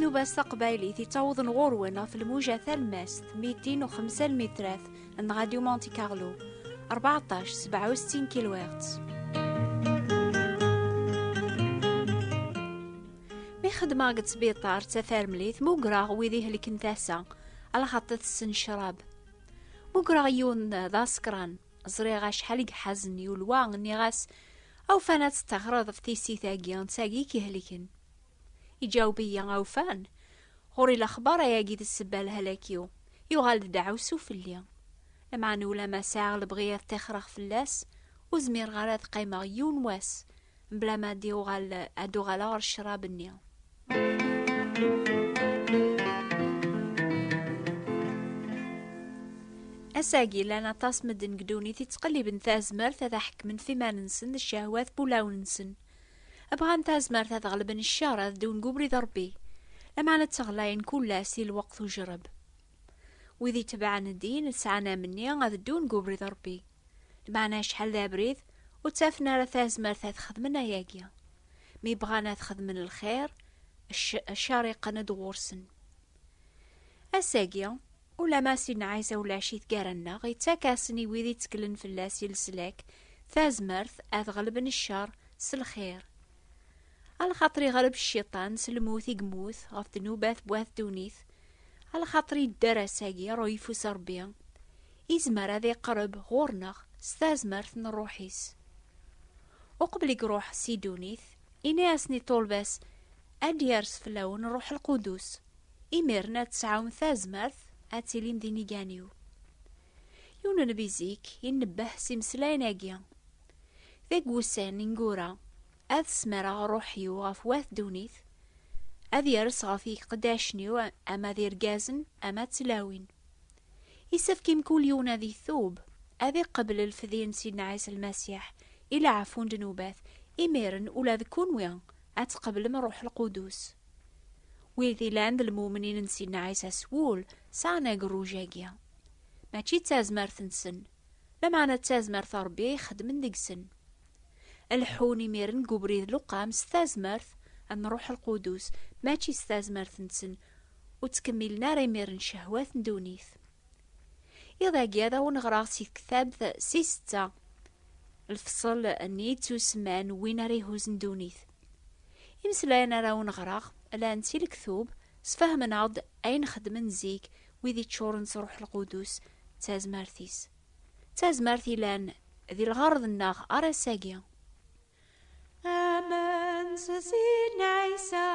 نوبة تقبايلي تتعوض غورونا في الموجة ثالماس 205 المترات من راديو مونتي كارلو 14-67 كيلو هرتز. مي خدمة قد سبيطار تثار مليث موقراغ ويديه لك نتاسا على خاطر السن شراب موقراغ يون ذا سكران زريغا شحال يحزن يولوا نيغاس او فانات تغرض في تيسي ثاقيان تاقي كيهلكن يجاوبيا او فان غوري الاخبار ياقي السبا الهلاكيو يغال دعوسو في الليل لمع نولا ما ساعة البغية تخرخ في اللاس وزمير غالات قيمة يون واس بلا ما ديو غال ادو غالا غر الشراب النيل. أساقي لنا طاس مدن قدوني تتقلب نتازمر تضحك من فيما ننسن الشهوات بولاو ننسن أبغى نتازمر تغلب الشارع دون قبري ضربي لما نتغلاين كل سي الوقت وجرب وذي تبعنا الدين سعنا مني غاد دون قبري ضربي لما شحال ذا بريد وتافنا رثازمر تخدمنا ياقيا مي بغانا تخدمن الخير الشارقة ندغورسن أساقيا ولا ما سينا عايزة ولا شي تقارنا غيتاكاسني ويدي تكلن في اللاسي السلاك ثازمرث أتغلبن الشر سالخير على خاطري غلب الشيطان سلموث يقموث غف ذنوبات بواث دونيث على خاطري الدرساقي رويفو سربيا إزمر هذي قرب غورنغ ستازمرث نروحيس وقبل يقروح سيدونيث إناسني طولباس أديارس فلاون نروح القدوس إميرنا تسعون ثازمرث أتيلين ديني جانيو يون نبيزيك ينبه سيمسلاين أجيا ذاك وسان نقورا أذ سمرا روحيو غفواث دونيث أذ يرس غفي قداشنيو أما ذي رقازن أما تلاوين يسفكي مكول يونا ذي ثوب أذي قبل الفذين سيدنا عيسى المسيح إلى عفون دنوباث إميرن ولا ذكون ويان أتقبل من روح القدوس ويذي لاند المؤمنين نسينا عيسى سوول سانا قروجاقيا ماشي تازمر ثنسن لما أنا تازمر ثربيا يخدمن دقسن الحوني ميرن قبريد لقام ستازمرث أن روح القدوس ماشي ستازمرث نسن وتكمل ناري ميرن شهوات دونيث إذا قيادا ونغرا سي كتاب سي 6 الفصل نيتو سمان وين ريهوز دونيث إمسلانا راو نغرا لان سي الكثوب سفهم نعض أين خدمن زيك ويذي تشورن روح القدوس تازمرثيس تازمرثي لان ذي الغرض الناغ أرساقيا آمن سيدنا عيسى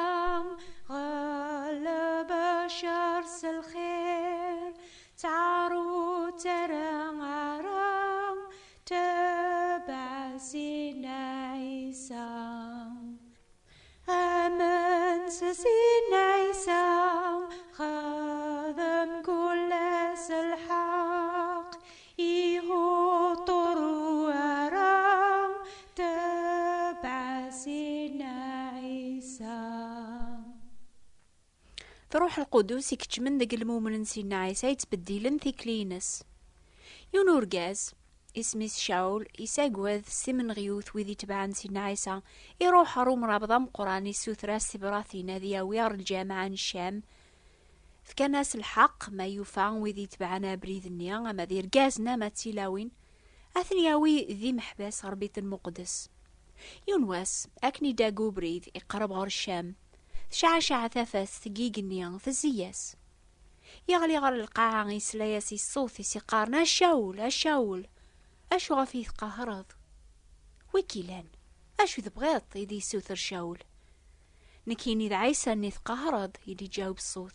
غلب شرس الخير تعرو ترى عرام تبع سيدنا عيسى آمن سيدنا عيسى خدم كل الحق إيهو طرو عرام تبع سيدنا عيسى. فروح القدوس يكتمن دق المؤمن سيدنا عيسى يتبدلن ثيكلينس يونور غاز اسميس شاول يساقوذ سمن غيوث وذي تبعن سيدنا عيسى يروح روم رابضة مقراني سوثرا سبراثينا ذياويار الجامعة عن الشام فكناس الحق ما يفعن وذي تبعنا بريذنيا أما ذي رقازنا ما تيلاوين أثنياوي ذي محباس غربيت المقدس يونواس أكني داقو بريذ يقرب غر الشام شعشع ثفاث ثقيق النيان ثزياس يغلي غر القاعة يسلاياسي الصوت يسيقارنا الشاول أشو غفيث قهرض ويكيلان أشو ذبغيط يدي سوثر شاول نكيني ذا عيسى نيث قهرض يدي جاوب الصوت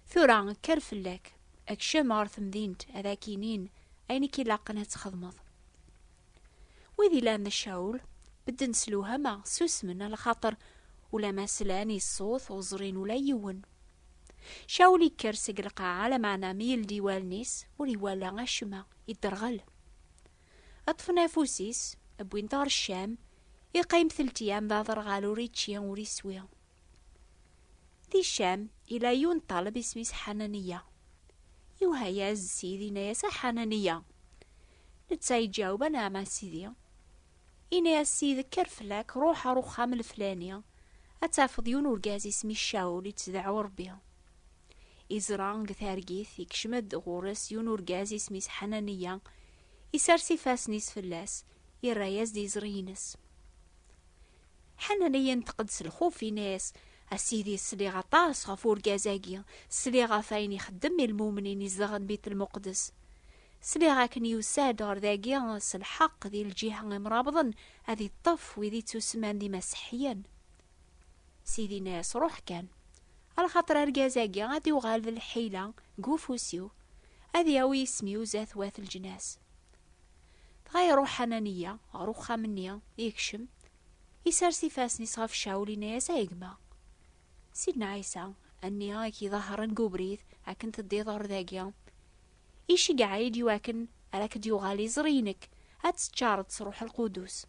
ثورا كرفلاك أكشم عرث مدينت أذا كينين أينكي لاقنا تخضمض وذي لان الشاول بدن سلوها ما سوسمن على خاطر ولا ما سلاني الصوت وزرين ولا يون شاولي كرسق القاعة لمعنا ميل ديوال نيس وريوالا غشما يدرغل أطفنا فوسيس أبوين دار الشام يقيم 3 أيام بعد رغالو ريتشيان وريسويا ذي الشام إلى يون طالب اسميس حنانية يوهايا السيدي نياسا حنانية نتساي جاوبنا مع سيدي إنا السيد كرفلاك روح روخام الفلانية أتافض يون ورقازي سمي الشاول يتدعو ربي إزران قثارقيث يكشمد غورس يون ورقازي سمي حنانية يسارسي فاسنيس فلاس يراياز دي زرينس حنانية نتقدس الخوفي ناس السيدي السليغة طاس غفور قازاقي السليغة فاين يخدم المؤمنين يزغن بيت المقدس سليغة كان يسادر ذاقي الحق ذي الجهة مرابضا هذه الطف وذي تسمان ذي مسيحيا سيدي ناس روح كان على خاطر القازاقي غادي يغال ذي الحيلة قوفوسيو هذي ياوي يسميو زاث واث الجناس تغيرو حنانية غروخ خامنية يكشم يسارسي فاسني صاف شاولي ناس ايقما سيدنا عيسى اني هاكي ظهرن قبريث هاكن تدي ظهر ذاقيا إيشي قاعد يواكن أراك ديوغالي زرينك هاتسجارت روح القدوس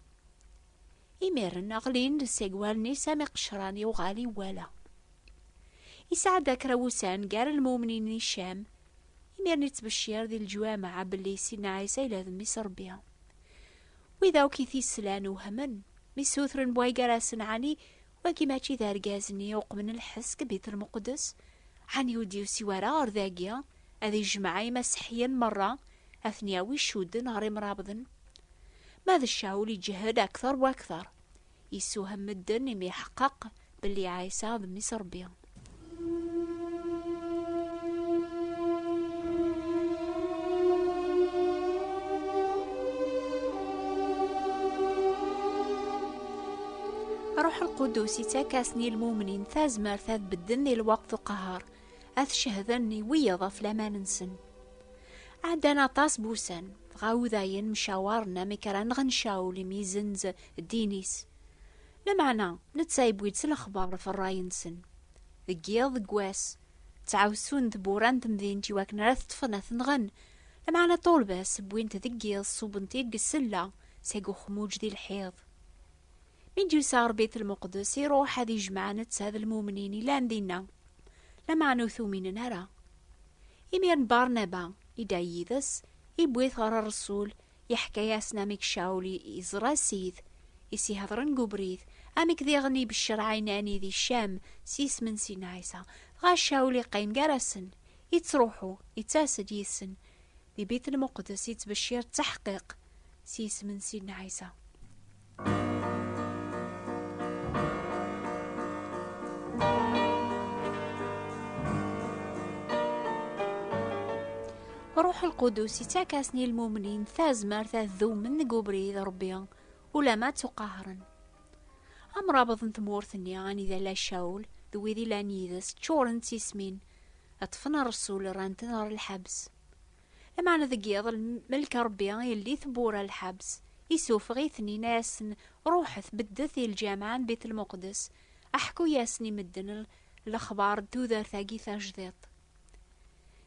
إميرن أغلين للسيقوالني سامي قشراني وغالي ولا يساعد ذاك روسان قال المؤمنين الشام إميرن تبشير ذي الجوامع باللي سيدنا عيسى إلى ذمي سربيا وإذا وكيثي سلان وهمن مسوثرن بواي قراسن عني وكي ماشي ذا رقازني وقمن الحس كبيت المقدس عني وديو سوارا أرذاقيا هذه جماعي مسيحيا مرة أثنياوي شود نهاري مرابضن ماذا الشاول يجهد أكثر وأكثر يسوهم مدن يحقق باللي عيسى ذمي سربيا روح القدوس يتاكاسني المؤمنين ثازمر ثاذ بدني الوقت قهار أث شهذني ويضا فلما ننسن عندنا طاس بوسان غاوذاين مشاورنا مكران غنشاو لميزنز الدينيس لمعنا نتسايب ويدس الأخبار في الراي نسن ذقيض قواس تعاوسون ذبوران تمذين جواك نرث طفنا ثنغن لمعنا طول باس بوين تذقيض صوبنتيق السلة سيقو خموج ذي الحيض من جو صار بيت المقدس يروح هذه جمعة نتساذ المؤمنين لان دينا لما نوثو من نرى إميرن بارنبا يدايذس يبويث غرى الرسول يحكي ياسنا ميك شاولي يزرى سيث يسي هضرن قبريث أميك ذي غني بالشرعيناني ذي الشام سيس من سينا عيسى غا شاولي قيم قرسن يتروحو يتاسد يسن ذي بيت المقدس يتبشير تحقيق سيس من سينا عيسى روح القدوس يتاكاسني المؤمنين ثازمر ذو من قبري ذا ربيا ولا ما تقهرن أمرابض ثمورثني عاني ذا لا شاول ذوي ذي لانيذس تشورن تيسمين أطفنا الرسول رانت نار الحبس لما أنا ذقيض الملك ربيا يلي ثبور الحبس يسوف غيثني ناس روحث بدثي الجامعة بيت المقدس أحكو ياسني مدن الأخبار دوذر ثاقي ثاجذيط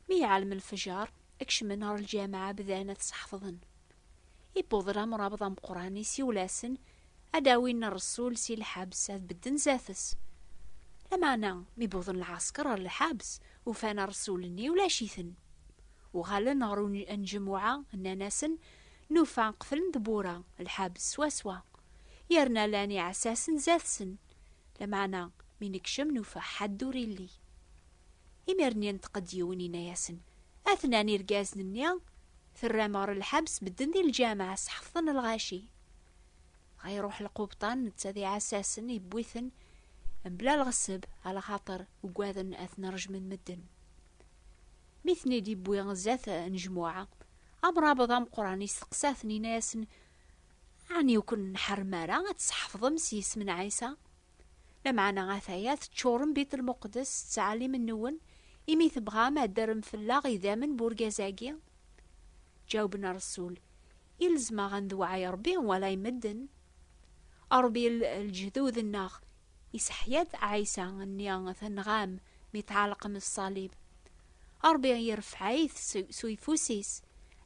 مي عالم الفجار اكشم نهار الجامعة بذانة صحفظن يبوضرا مرابضا بقراني سيولاسن أداوين الرسول سي الحبس بدن زاثس لما أنا ميبوضن العسكر الحبس وفانا رسولني ولا شيثن وغالا نهارو انجموعة الناسن نوفا قفلن دبورا الحبس سوا يرنا لاني عساسن زاثسن لما أنا مينكشم نوفا حدوري لي إميرني نتقديوني نياسن أثناني رقازن النيا ثرامار الحبس بدن دي الجامعة صحفظن الغاشي غيروح القبطان نتساذي عساسن يبويثن بلا الغصب على خاطر وقواذن أثنى رجمن مدن مثني دي بوي غزاث نجموعة أمرابض أم قراني سقساثني ناسن عني وكن نحرمارا تصحفظ مسيس من عيسى لمعنا غاثايات تشورن بيت المقدس تعالي من نون إمي تبغى ما درم في اللاغي ذا من بورقازاقيا جاوبنا الرسول يلزم غنذوعي ربي ولا يمدن أربي الجذوذ الناغ يسحيات عيسى النيا ثنغام ميتعلق من الصليب أربي يرفع عيث سويفوسيس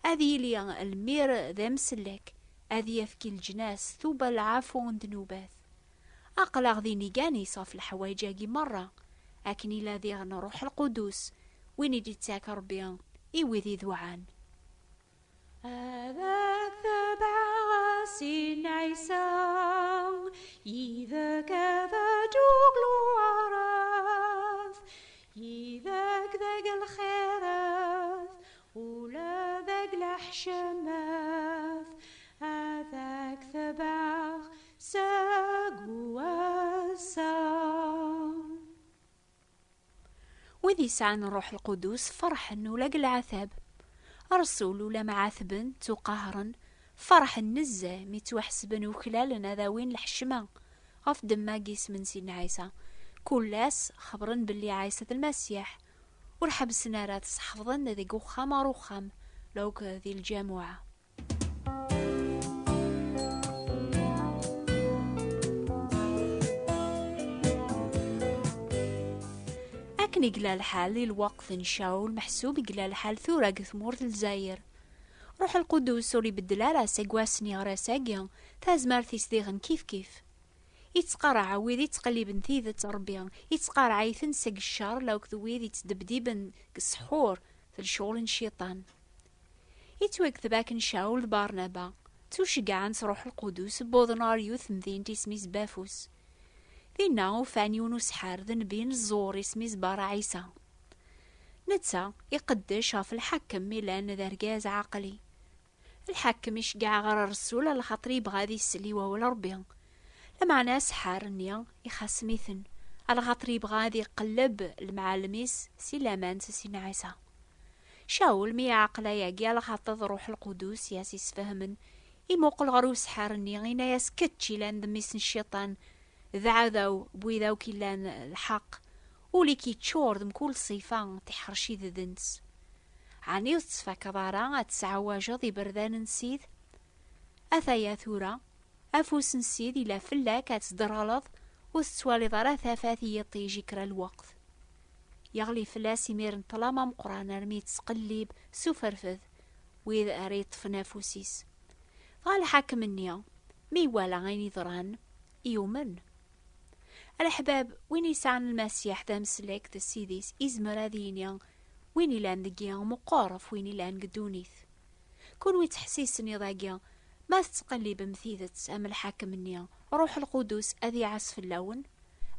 أذي لي المير ذا مسلك أذي يفكي الجناس ثوب العفو ذنوبات أقلق ذي نيقاني صاف الحوايجاقي مرة لكن إلا ذي نروح القدوس وين يجي تاك ربي إيوي ذي ذوعان هذا تبع سين عيسى إذا كذا جوغ حشماث هذاك ثباغ ساقواسا. وذي سعن الروح القدس فرح ولا العذاب رسول ولا معاثبن تقهرن فرح النزة متوحسبن وكلالن هذاوين الحشمة غف دماقيس من سيدنا عيسى كلاس خبرن باللي عيسى المسيح والحبس نارات صحفظن ذي قوخام روخام لوك ذي الجامعة. أكن يقلا الحال الوقت نشاو المحسوب يقلا الحال ثورة ثمور الجزائر روح القدوس ولي بدلا راسا قواسني راساقيا تازمار تيسديغن كيف يتقارع ويدي تقليبن ثيذة ربيا يتقارع يثنسق الشر لو كذويدي تدبديبن كسحور في الشغل الشيطان يتوقف باك نشاو البارنبا توشقعن روح القدوس بوضنار يوث مذين تسميز بافوس ذينا فانيون وسحار ذنبين الزور اسميز بار عيسى نتسا يقدش في الحكم ميلان ذرقاز عقلي الحكم يشقع غير الرسول على خاطري بغادي يسلي وهو ربي لما ناس حارنيا يخاس ميثن على خاطري بغادي يقلب المعالميس سلامان سينا عيسى شاول مي عقلا ياقي على خاطر روح القدوس ياسيس فهمن يموقل غروس حارنيا غينا يسكتشي لان دميس الشيطان ذا ذاو بويذاو كيلان الحق ولي كي تشور دم كل صيفان تحرشي ذنس عني وتصفى كبارا تسعواجا ذي بردان نسيد أثايا ثورة أفوس نسيد إلا فلاك أتصدرالض وستوالي ضرا ثافاثي يطيجي كرا الوقت يغلي فلاس يميرن طلاما مقرانا رمي تسقليب سوفرفذ وإذ أريد فنافوسيس غال حاكم النيا مي والا غيني ضران يومن الأحباب وين يسعن المسيح ذا مسلك ذا سيديس إزمرا ذينيا وين يلان ذقيا مقارف وين يلان قدونيث كون ويتحسيسني ذاقيا ما تتقلب مثيذة أم الحاكم النيا روح القدس أذي عصف اللون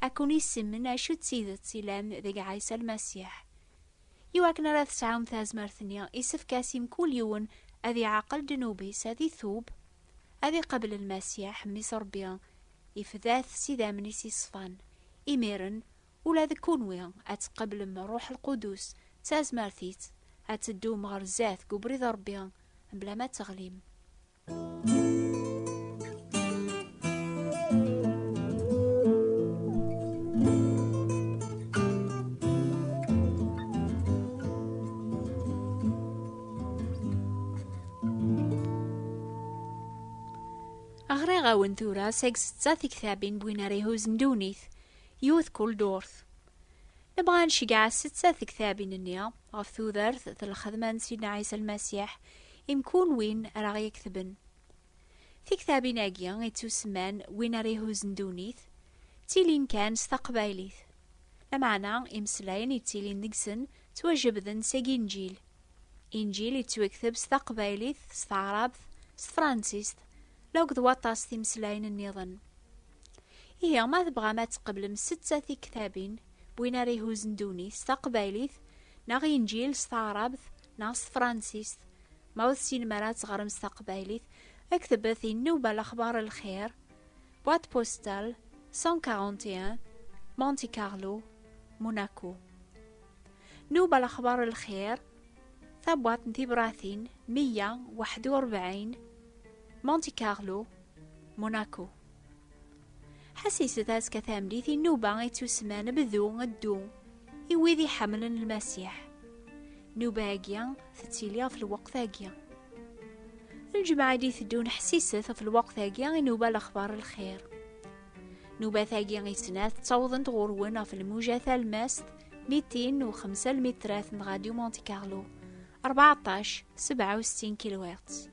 أكون يسمن أشو تسيدة سيلان ذي عيسى المسيح يواكنا راث سعام ثاز مرثنيا يسف كاسيم كل يوم أذي عقل جنوبيس أذي ثوب أذي قبل المسيح ميسر بيان يفذاث سيدا من صفان إميرن ولا ذكون ويا أتقبل من روح القدس تاز مارثيت أتدوم غرزاث قبري ضربيا بلا ما تغليم. أغريغا ونثورا سيكس تساثي كثابين بوينا ريهوز ندونيث يوث كل دورث نبغى نشجع ستة كثابين النيا غفثو ذرث ذا الخدمان سيدنا عيسى المسيح يمكون وين راغي يكتبن في كثابين اجيان يتسمان وين ريهوز ندونيث تيلين كان استقبايليث لمعنى امسلاين يتيلين نقسن توجب ذن ساقي انجيل يتوكتب استقبايليث استعرابث فرانسيس لو قد وطاس تمسلاين النظن هي ما تبغى ما تقبل ستة كتابين بوينا ريهوز ندوني استقبايليث ناغي انجيل استعرابث ناس فرانسيس موث سين مرات غير مستقبايليث اكتبث النوبة الأخبار الخير بوات بوستال 141 مونتي كارلو موناكو نوبة الأخبار الخير ثبوات نتي براثين 141 مونتي كارلو موناكو حسيس ذاس كثامليثي نوبة يتسمان بذو الدو يويذي حمل المسيح نوبة اجيا ثتيليا في الوقت اجيا الجماعة دي ثدون حسيسة في الوقت اجيا نوبة الأخبار الخير نوبة ثاقيا يتناث تصوضن تغرونا في الموجة ثالماست 205 المترات من راديو مونتي كارلو 14-67 كيلوهرتز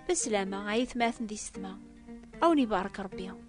بسلامة عيث ماثن دي ستما أو نبارك ربيهم.